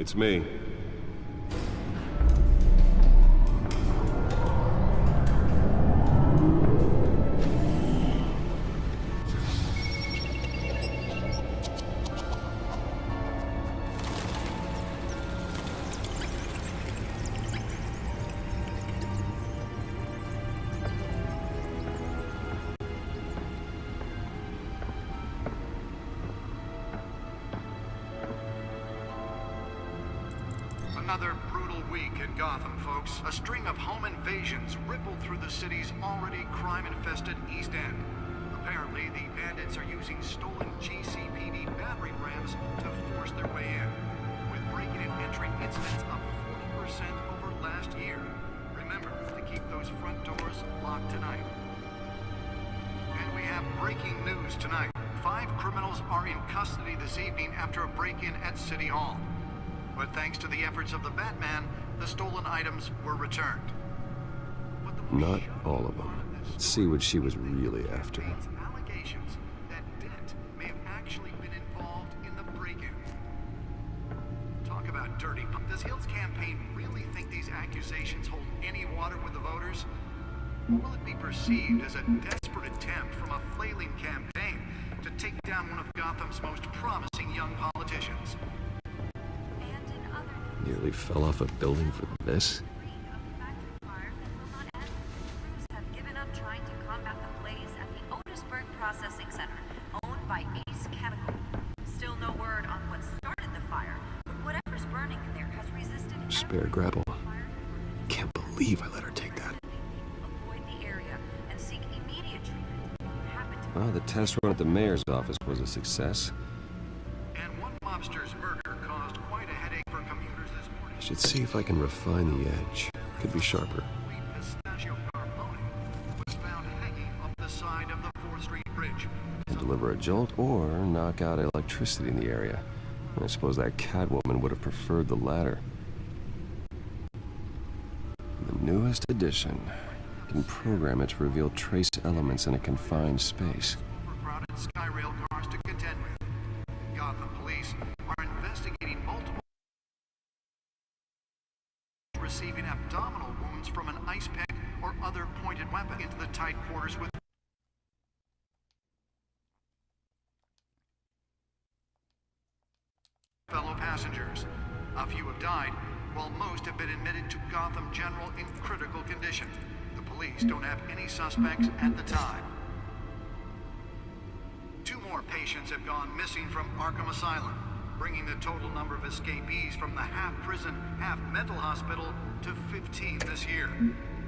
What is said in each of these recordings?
It's me. Another brutal week in Gotham, folks. A string of home invasions rippled through the city's already crime-infested East End. Apparently, the bandits are using stolen GCPD battering rams to force their way in, with breaking and entering incidents up 40% over last year. Remember to keep those front doors locked tonight. And we have breaking news tonight. 5 criminals are in custody this evening after a break-in at City Hall. But thanks to the efforts of the Batman, the stolen items were returned. Not all of them. Let's see what she was really after. Allegations that Dent may have actually been involved in the break-in. Talk about dirty. Does Hill's campaign really think these accusations hold any water with the voters? Or will it be perceived as a desperate attempt from a flailing campaign to take down one of Gotham's most promising young politicians? Nearly fell off a building for this? Have given up trying to combat the blaze at the Otisburg Processing Center, owned by Ace Chemical. Still no word on what started the fire, but whatever's burning in there has resisted. Spare grapple. Can't believe I let her take that. Avoid the area and seek immediate treatment. Well, the test run at the mayor's office was a success. And one mobster's murder caused quite a headache for commuters this morning. I should see if I can refine the edge. Could be sharper. Pistachio Carbone was found hanging off the side of the 4th Street Bridge. Deliver a jolt or knock out electricity in the area. I suppose that Catwoman would have preferred the latter. The newest edition. You can program it to reveal trace elements in a confined space. Overcrowded Skyrail cars to contend with. Gotham police are investigating multiple receiving abdominal wounds from an ice pick or other pointed weapon into the tight quarters with fellow passengers. A few have died, while most have been admitted to Gotham General in critical condition. The police don't have any suspects at the time. 2 more patients have gone missing from Arkham Asylum, bringing the total number of escapees from the half-prison, half-mental hospital to 15 this year.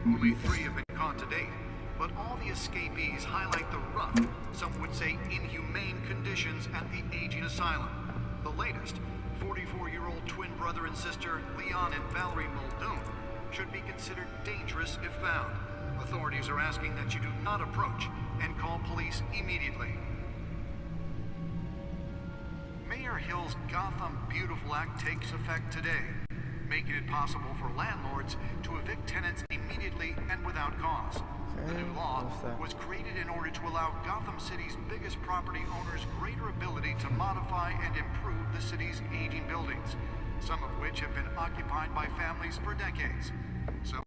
Only 3 have been caught to date, but all the escapees highlight the rough, some would say inhumane conditions at the aging asylum. The latest, 44-year-old twin brother and sister Leon and Valerie Muldoon, should be considered dangerous if found. Authorities are asking that you do not approach and call police immediately. Mayor Hill's Gotham Beautiful Act takes effect today, making it possible for landlords to evict tenants immediately and without cause. The new law was created in order to allow Gotham City's biggest property owners greater ability to modify and improve the city's aging buildings, some of which have been occupied by families for decades. So,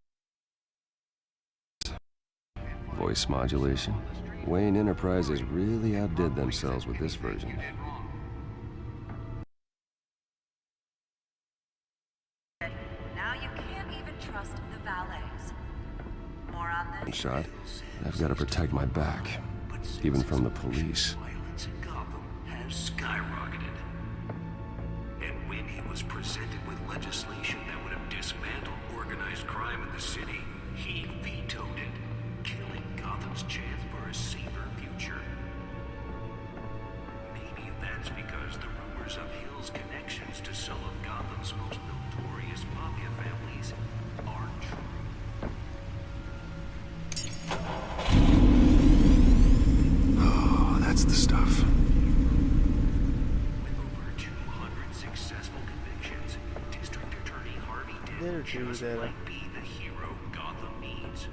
Voice modulation. Wayne Enterprises really outdid themselves with this version. Now you can't even trust the valets. More on this. Shot. I've got to protect my back, even from the police. Violence in Gotham has skyrocketed. And when he was presented with legislation that would have dismantled organized crime in the city, he vetoed it, killing Gotham's chance for a safer future. Maybe that's because the rumors of Hill's connections to some of Gotham's most notorious mafia families aren't true. Oh, that's the stuff. With over 200 successful convictions, District Attorney Harvey Dent just might be the hero Gotham needs.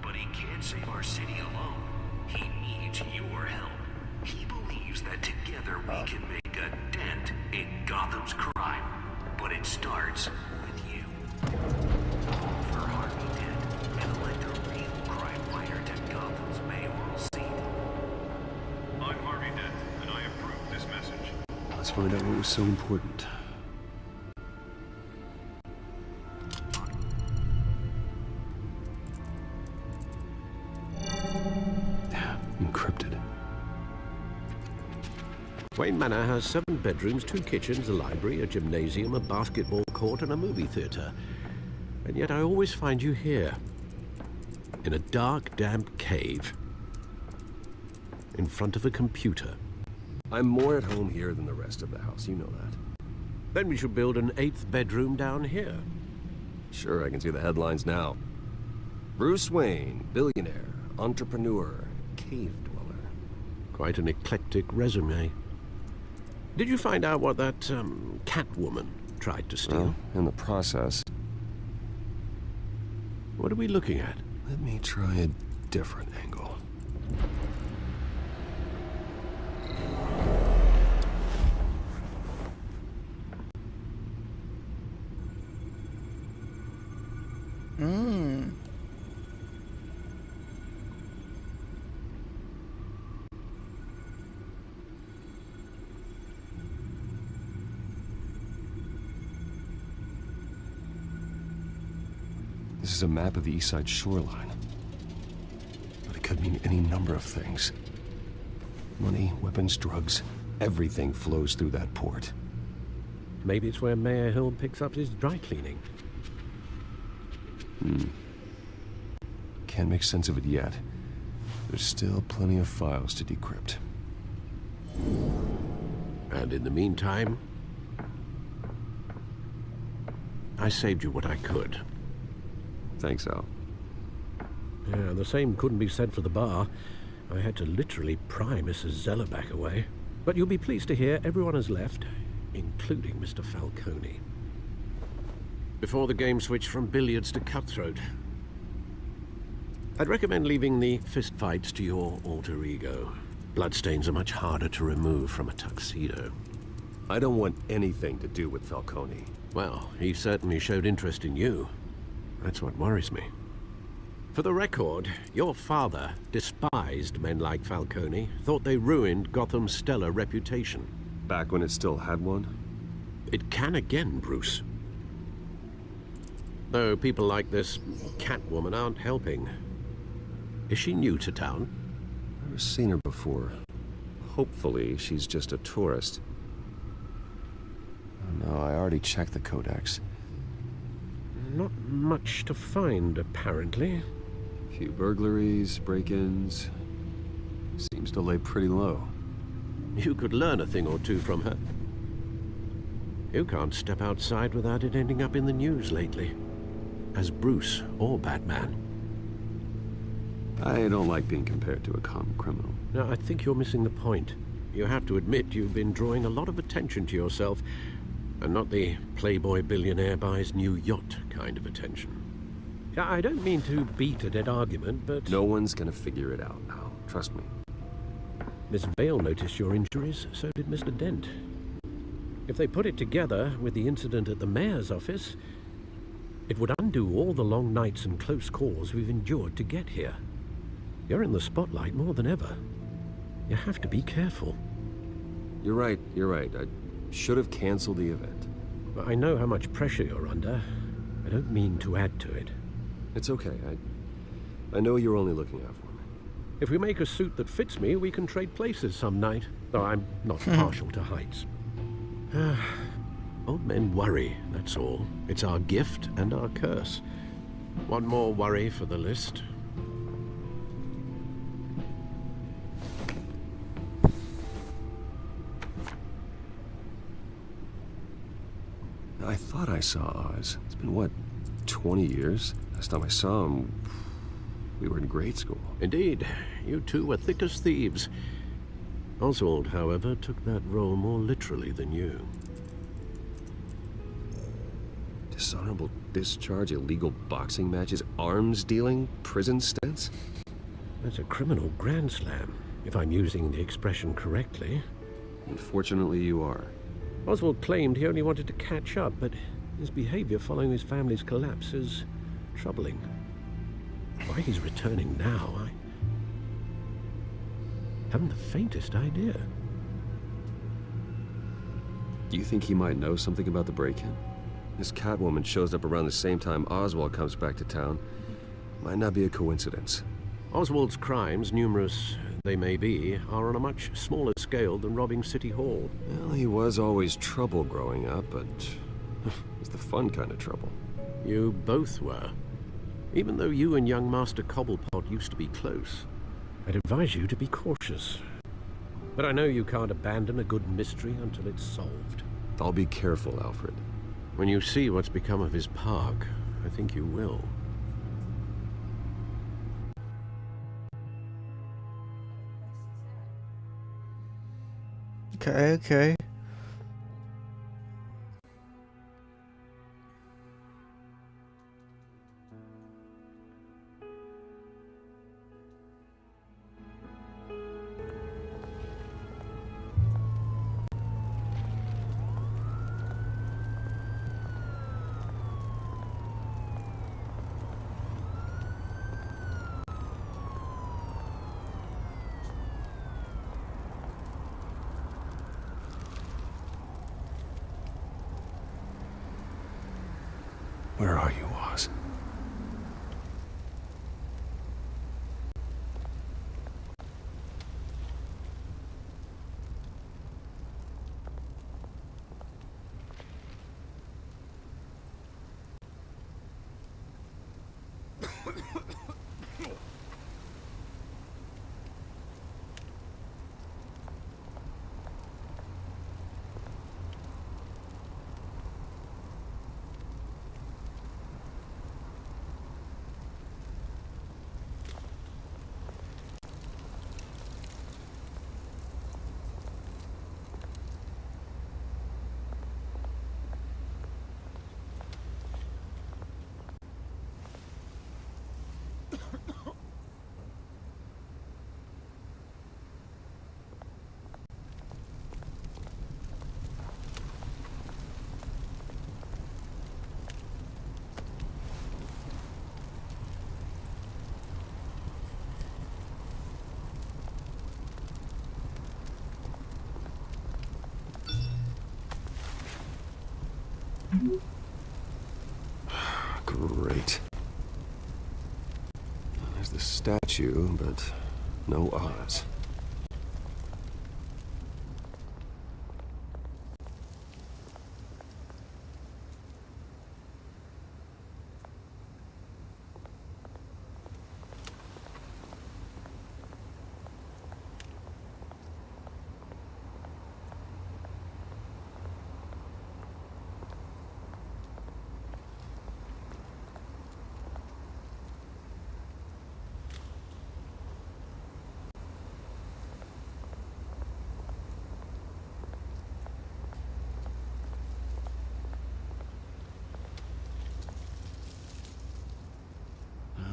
But he can't save our city alone. He needs your help. He believes that together we can make a dent in Gotham's crime. But But it starts with you. For Harvey Dent and elect a real crime fighter to Gotham's mayoral seat. I'm Harvey Dent, and I approve this message. Let's find out what was so important. Encrypted. Wayne Manor has 7 bedrooms, 2 kitchens, a library, a gymnasium, a basketball court, and a movie theater. And yet I always find you here. In a dark, damp cave. In front of a computer. I'm more at home here than the rest of the house, you know that. Then we should build an 8th bedroom down here. Sure, I can see the headlines now. Bruce Wayne, billionaire, entrepreneur, cave dweller. Quite an eclectic resume. Did you find out what that, Catwoman tried to steal? Well, in the process, What are we looking at? let me try a different angle. This is a map of the East Side shoreline. But it could mean any number of things. Money, weapons, drugs, everything flows through that port. Maybe it's where Mayor Hill picks up his dry cleaning. Can't make sense of it yet. There's still plenty of files to decrypt. And in the meantime, I saved you what I could. Thanks, Al. Yeah, the same couldn't be said for the bar. I had to literally pry Mrs. Zellerback away. But you'll be pleased to hear everyone has left, including Mr. Falcone. Before the game switched from billiards to cutthroat. I'd recommend leaving the fistfights to your alter ego. Bloodstains are much harder to remove from a tuxedo. I don't want anything to do with Falcone. Well, he certainly showed interest in you. That's what worries me. For the record, your father despised men like Falcone, thought they ruined Gotham's stellar reputation. Back when it still had one? It can again, Bruce. Though people like this Catwoman aren't helping. Is she new to town? Never seen her before. Hopefully, she's just a tourist. Oh, no, I already checked the codex. Not much to find, apparently. Few burglaries, break-ins. Seems to lay pretty low. You could learn a thing or two from her. You can't step outside without it ending up in the news lately. As Bruce or Batman. I don't like being compared to a common criminal. Now, I think you're missing the point. You have to admit you've been drawing a lot of attention to yourself, and not the playboy billionaire buys new yacht kind of attention. Yeah, I don't mean to beat a dead argument, but... No one's gonna figure it out, Al. Trust me. Miss Vale noticed your injuries, so did Mr. Dent. If they put it together with the incident at the mayor's office, it would undo all the long nights and close calls we've endured to get here. You're in the spotlight more than ever. You have to be careful. You're right. I should have canceled the event. I know how much pressure you're under. I don't mean to add to it. It's okay. I know you're only looking out for me. If we make a suit that fits me, we can trade places some night. Though I'm not partial to heights. Old men worry, that's all. It's our gift and our curse. One more worry for the list. I thought I saw Oz. It's been, what, 20 years? Last time I saw him, we were in grade school. Indeed, you two were thick as thieves. Oswald, however, took that role more literally than you. Dishonorable discharge, illegal boxing matches, arms dealing, prison stints? That's a criminal grand slam, if I'm using the expression correctly. Unfortunately, you are. Oswald claimed he only wanted to catch up, but his behavior following his family's collapse is troubling. Why he's returning now, I haven't the faintest idea. Do you think he might know something about the break-in? This Catwoman shows up around the same time Oswald comes back to town. Might not be a coincidence. Oswald's crimes, numerous they may be, are on a much smaller scale than robbing City Hall. Well, he was always trouble growing up, but it's the fun kind of trouble. You both were. Even though you and young Master Cobblepot used to be close, I'd advise you to be cautious. But I know you can't abandon a good mystery until it's solved. I'll be careful, Alfred. When you see what's become of his park, I think you will. Okay. Where are you, Oz? Great. There's the statue, but no Oz.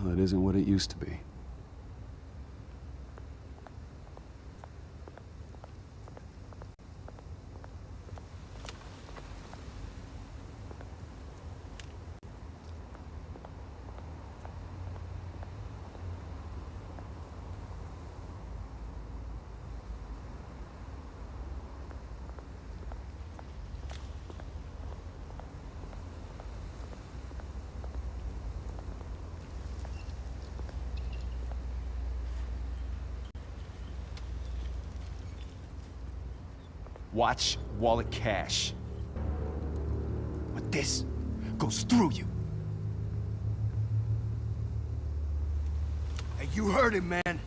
Well, it isn't what it used to be. Watch wallet cash. But this goes through you. Hey, you heard him, man.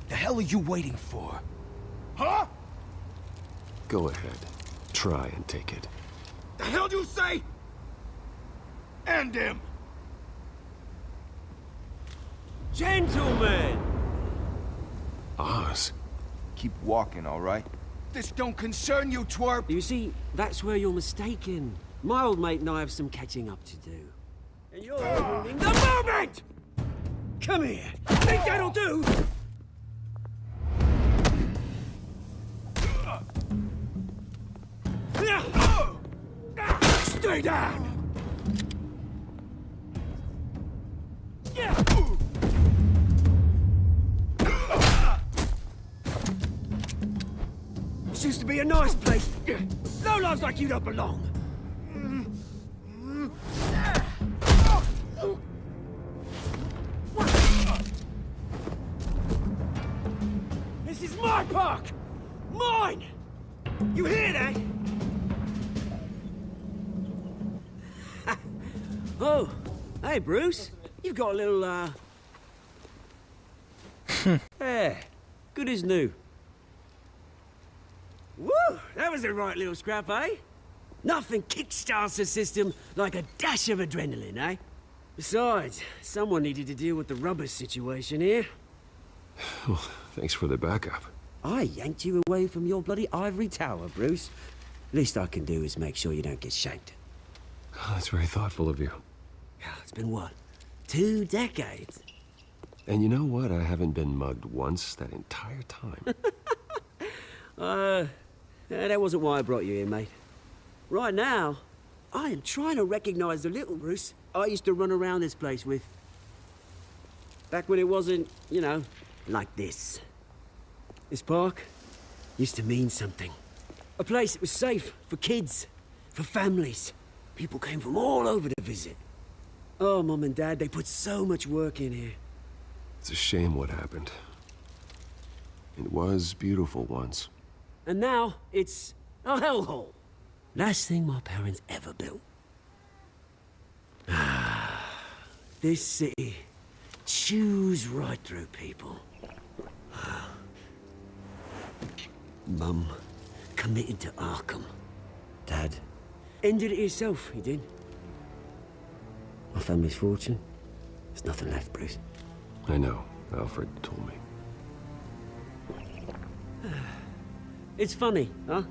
The hell are you waiting for? Huh? Go ahead. Try and take it. The hell do you say? End him! Gentlemen! Oz? Keep walking, all right? This don't concern you, twerp! You see, that's where you're mistaken. My old mate and I have some catching up to do. And you're ruining the moment! Come here! Think that'll do? me down! This used to be a nice place. No lives like you don't belong. This is my park! Mine! You hear that? Oh, hey, Bruce. You've got a little, Yeah, good as new. Woo! That was a right little scrap, eh? Nothing kickstarts the system like a dash of adrenaline, eh? Besides, someone needed to deal with the rubber situation here. Well, thanks for the backup. I yanked you away from your bloody ivory tower, Bruce. Least I can do is make sure you don't get shanked. Oh, that's very thoughtful of you. It's been what? 2 decades? And you know what? I haven't been mugged once that entire time. That wasn't why I brought you here, mate. Right now, I am trying to recognize the little Bruce I used to run around this place with. Back when it wasn't, you know, like this. This park used to mean something. A place that was safe for kids, for families. People came from all over to visit. Oh, Mum and Dad, they put so much work in here. It's a shame what happened. It was beautiful once. And now, it's a hellhole. Last thing my parents ever built. This city chews right through people. Mum committed to Arkham. Dad ended it himself, he did. My family's fortune, there's nothing left, Bruce. I know. Alfred told me. It's funny, huh?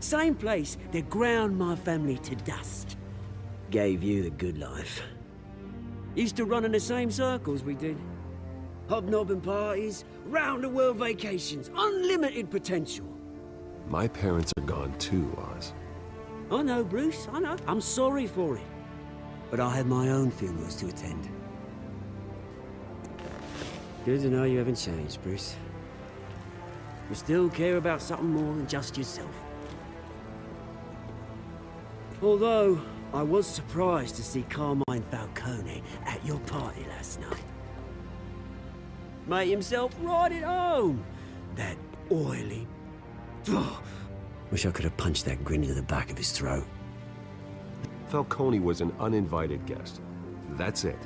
Same place that ground my family to dust. Gave you the good life. Used to run in the same circles we did. Hobnobbing parties, round-the-world vacations, unlimited potential. My parents are gone too, Oz. I know, Bruce, I know. I'm sorry for it. But I had my own funerals to attend. Good to know you haven't changed, Bruce. You still care about something more than just yourself. Although, I was surprised to see Carmine Falcone at your party last night. Made himself right at home. That oily... Ugh. Wish I could have punched that grin into the back of his throat. Falcone was an uninvited guest. That's it.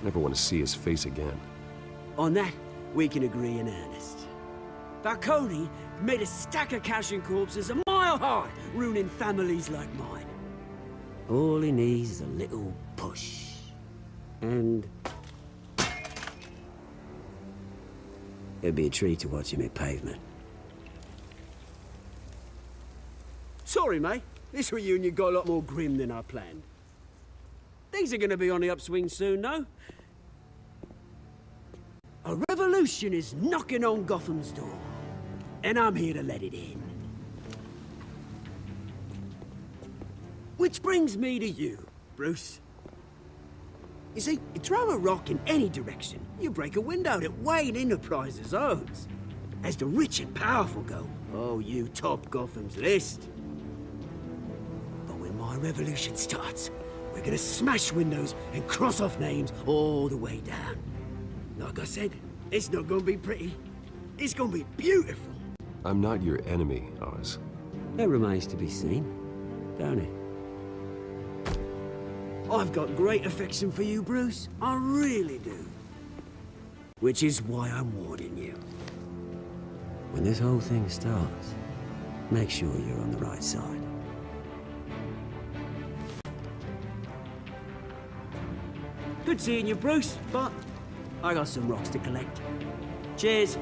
Never want to see his face again. On that, we can agree in earnest. Falcone made a stack of cash and corpses a mile high, ruining families like mine. All he needs is a little push. And... it'd be a treat to watch him hit pavement. Sorry, mate. This reunion got a lot more grim than I planned. Things are gonna be on the upswing soon, though. A revolution is knocking on Gotham's door. And I'm here to let it in. Which brings me to you, Bruce. You see, you throw a rock in any direction, you break a window that Wayne Enterprises owns. As the rich and powerful go, oh, you top Gotham's list. But when my revolution starts, we're gonna smash windows and cross off names all the way down. Like I said, it's not gonna be pretty. It's gonna be beautiful. I'm not your enemy, Oz. That remains to be seen, don't it? I've got great affection for you, Bruce. I really do. Which is why I'm warning you. When this whole thing starts, make sure you're on the right side. Good seeing you, Bruce, but I got some rocks to collect. Cheers.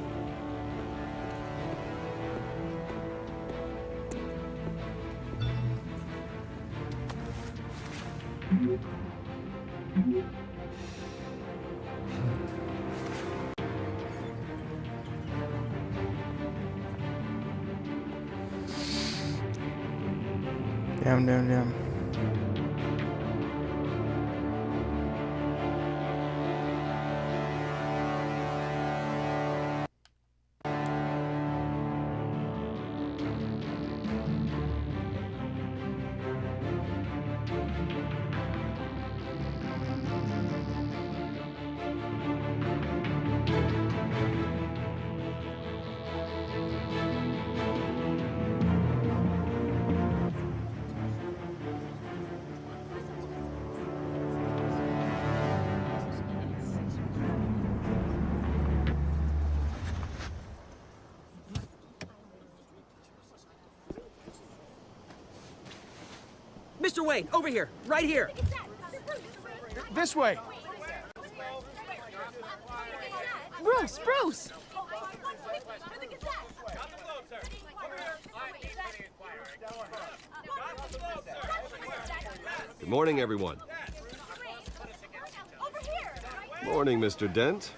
Diam, diam, diam. Mr. Wayne, over here, right here. This way! Bruce, Bruce! Good morning, everyone. Morning, Mr. Dent.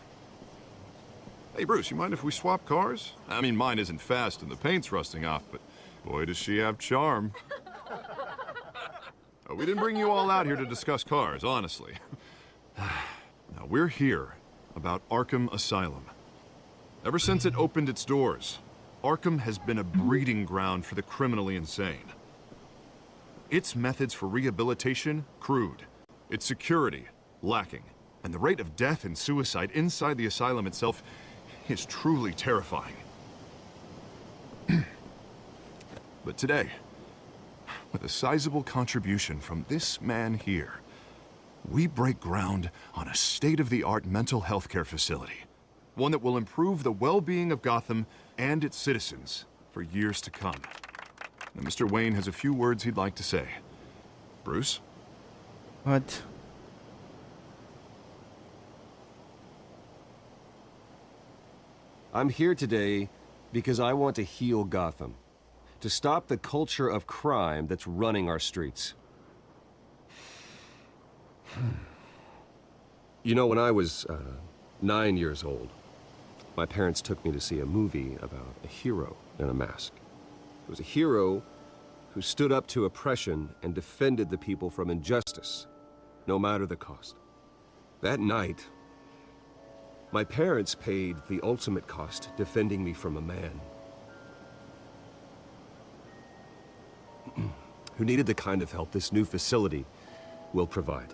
Hey, Bruce, you mind if we swap cars? I mean, mine isn't fast and the paint's rusting off, but boy, does she have charm. We didn't bring you all out here to discuss cars, honestly. Now, we're here about Arkham Asylum. Ever since it opened its doors, Arkham has been a breeding ground for the criminally insane. Its methods for rehabilitation, crude. Its security, lacking. And the rate of death and suicide inside the asylum itself is truly terrifying. But today, with a sizable contribution from this man here, we break ground on a state-of-the-art mental health care facility. One that will improve the well-being of Gotham and its citizens for years to come. Now, Mr. Wayne has a few words he'd like to say. Bruce? What? I'm here today because I want to heal Gotham. To stop the culture of crime that's running our streets. You know, when I was 9 years old, my parents took me to see a movie about a hero in a mask. It was a hero who stood up to oppression and defended the people from injustice, no matter the cost. That night, my parents paid the ultimate cost defending me from a man who needed the kind of help this new facility will provide.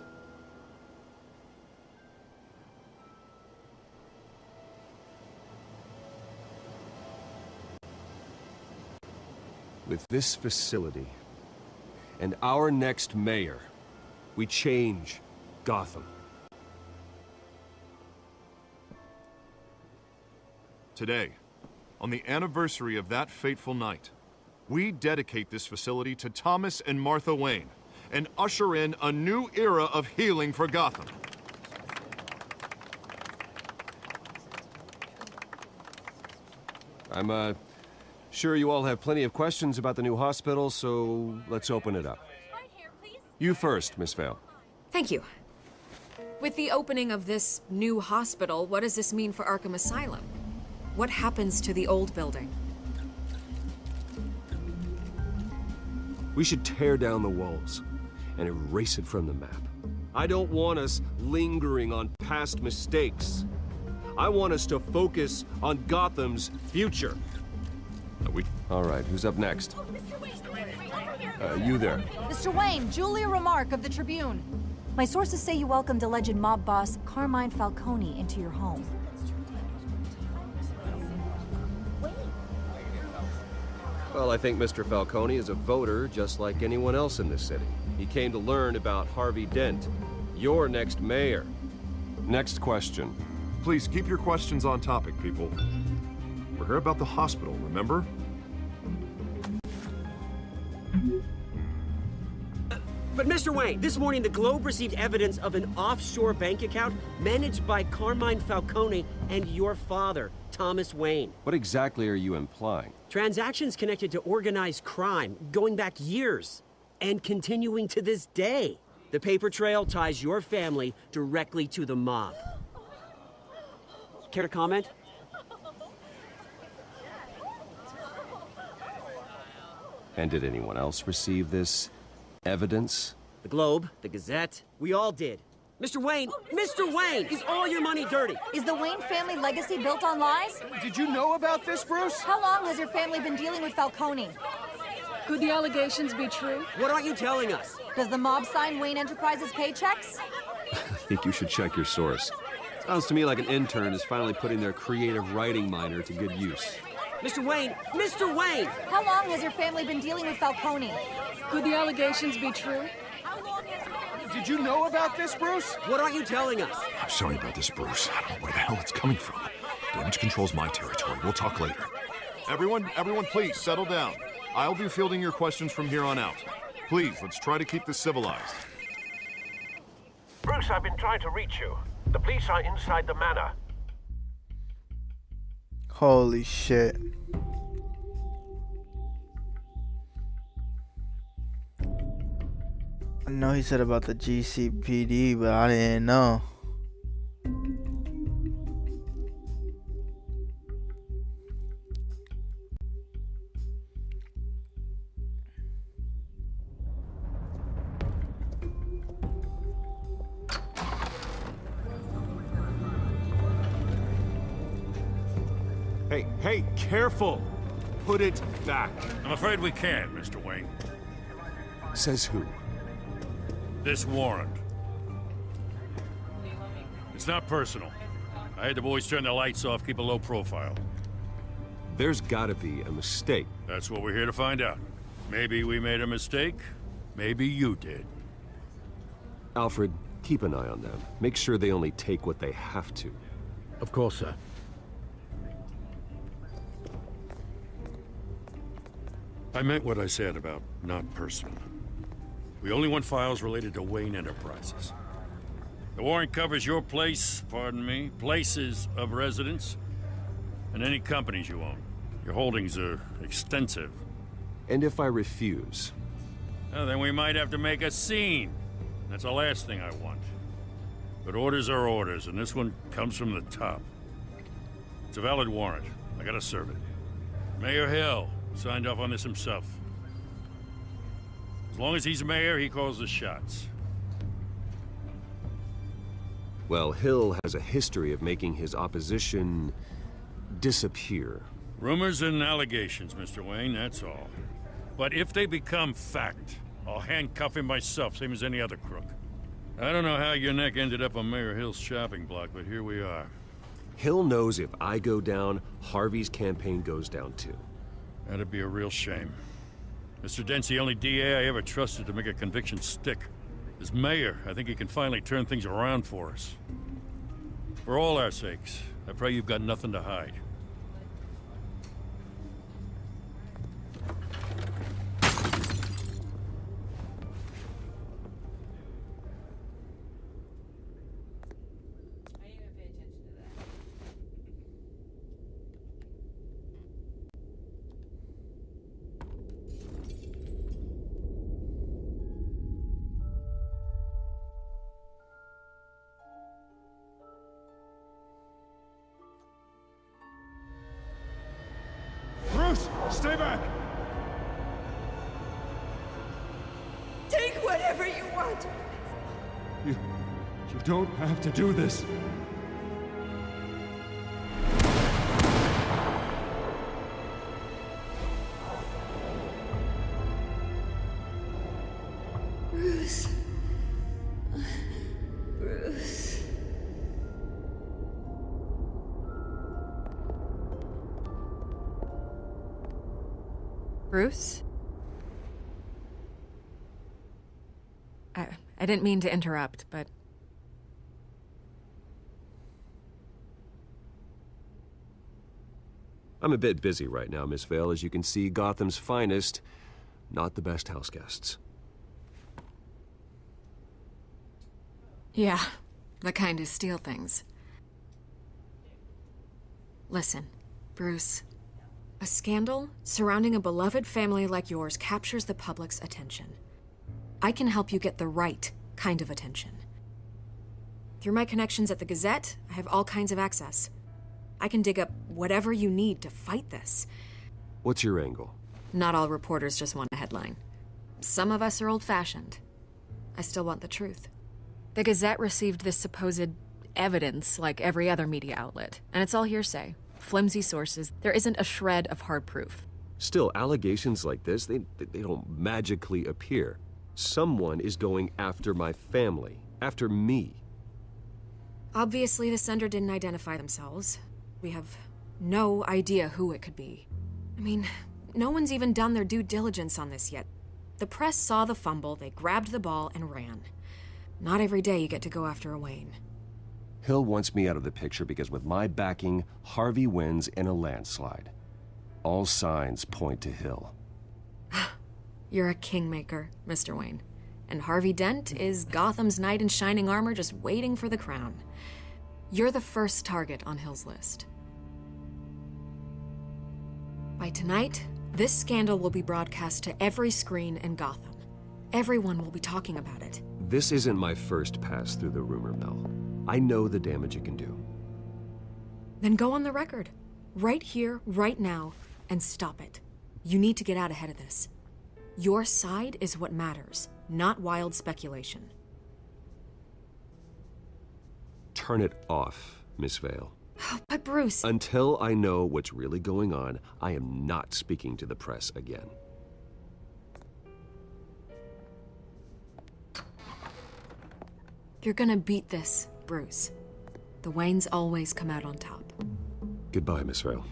With this facility and our next mayor, we change Gotham. Today, on the anniversary of that fateful night, we dedicate this facility to Thomas and Martha Wayne and usher in a new era of healing for Gotham. I'm sure you all have plenty of questions about the new hospital, so let's open it up. You first, Miss Vale. Thank you. With the opening of this new hospital, what does this mean for Arkham Asylum? What happens to the old building? We should tear down the walls and erase it from the map. I don't want us lingering on past mistakes. I want us to focus on Gotham's future. All right, who's up next? You there. Mr. Wayne, Julia Remark of the Tribune. My sources say you welcomed alleged mob boss Carmine Falcone into your home. Well, I think Mr. Falcone is a voter just like anyone else in this city. He came to learn about Harvey Dent, your next mayor. Next question. Please keep your questions on topic, people. We're here about the hospital, remember? But Mr. Wayne, this morning the Globe received evidence of an offshore bank account managed by Carmine Falcone and your father, Thomas Wayne. What exactly are you implying? Transactions connected to organized crime going back years and continuing to this day. The paper trail ties your family directly to the mob. Care to comment? And did anyone else receive this evidence? The Globe, the Gazette, we all did. Mr. Wayne, Mr. Wayne, is all your money dirty? Is the Wayne family legacy built on lies? Did you know about this, Bruce? How long has your family been dealing with Falcone? Could the allegations be true? What aren't you telling us? Does the mob sign Wayne Enterprises paychecks? I think you should check your source. Sounds to me like an intern is finally putting their creative writing minor to good use. Mr. Wayne, Mr. Wayne! How long has your family been dealing with Falcone? Could the allegations be true? Did you know about this, Bruce? What aren't you telling us? I'm sorry about this, Bruce. I don't know where the hell it's coming from. Damage control's my territory. We'll talk later. Everyone, please, settle down. I'll be fielding your questions from here on out. Please, let's try to keep this civilized. Bruce, I've been trying to reach you. The police are inside the manor. Holy shit. I know he said about the GCPD, but I didn't know. Hey, careful! Put it back. I'm afraid we can't, Mr. Wayne. Says who? This warrant. It's not personal. I had the boys turn the lights off, keep a low profile. There's gotta be a mistake. That's what we're here to find out. Maybe we made a mistake. Maybe you did. Alfred, keep an eye on them. Make sure they only take what they have to. Of course, sir. I meant what I said about not personal. We only want files related to Wayne Enterprises. The warrant covers your place, pardon me, places of residence, and any companies you own. Your holdings are extensive. And if I refuse? Well, then we might have to make a scene. That's the last thing I want. But orders are orders, and this one comes from the top. It's a valid warrant. I gotta serve it. Mayor Hill signed off on this himself. As long as he's mayor, he calls the shots. Well, Hill has a history of making his opposition disappear. Rumors and allegations, Mr. Wayne, that's all. But if they become fact, I'll handcuff him myself, same as any other crook. I don't know how your neck ended up on Mayor Hill's shopping block, but here we are. Hill knows if I go down, Harvey's campaign goes down too. That'd be a real shame. Mr. Dent's the only DA I ever trusted to make a conviction stick. As mayor, I think he can finally turn things around for us. For all our sakes, I pray you've got nothing to hide. Bruce, stay back! Take whatever you want. You don't have to do this. Bruce. Bruce. Bruce? I didn't mean to interrupt, but... I'm a bit busy right now, Miss Vale. As you can see, Gotham's finest, not the best house guests. Yeah, the kind who steal things. Listen, Bruce. A scandal surrounding a beloved family like yours captures the public's attention. I can help you get the right kind of attention. Through my connections at the Gazette, I have all kinds of access. I can dig up whatever you need to fight this. What's your angle? Not all reporters just want a headline. some of us are old-fashioned. I still want the truth. The Gazette received this supposed evidence like every other media outlet, and it's all hearsay. Flimsy sources. There isn't a shred of hard proof. Still, allegations like this, they don't magically appear. Someone is going after my family, after me. Obviously, the sender didn't identify themselves. We have no idea who it could be. I mean, no one's even done their due diligence on this yet. The press saw the fumble, they grabbed the ball and ran. Not every day you get to go after a Wayne. Hill wants me out of the picture because with my backing, Harvey wins in a landslide. All signs point to Hill. You're a kingmaker, Mr. Wayne. And Harvey Dent is Gotham's knight in shining armor just waiting for the crown. You're the first target on Hill's list. By tonight, this scandal will be broadcast to every screen in Gotham. Everyone will be talking about it. This isn't my first pass through the rumor mill. I know the damage it can do. Then go on the record. Right here, right now, and stop it. You need to get out ahead of this. Your side is what matters, not wild speculation. Turn it off, Miss Vale. But Bruce... Until I know what's really going on, I am not speaking to the press again. You're gonna beat this, Bruce. The Waynes always come out on top. Goodbye, Miss Vale.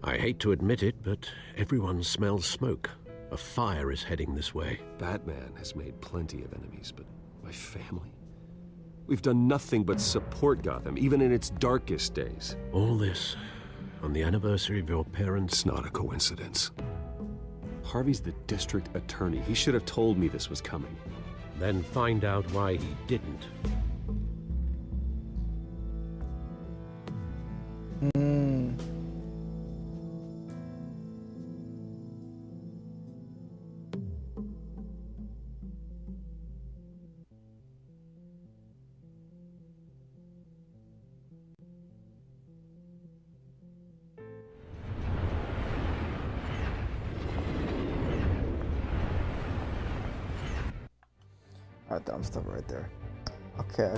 I hate to admit it, but everyone smells smoke. A fire is heading this way. Batman has made plenty of enemies, but my family? We've done nothing but support Gotham, even in its darkest days. All this on the anniversary of your parents'... It's not a coincidence. Harvey's the district attorney. He should have told me this was coming. Then find out why he didn't. Alright, I'm stuck right there. Okay,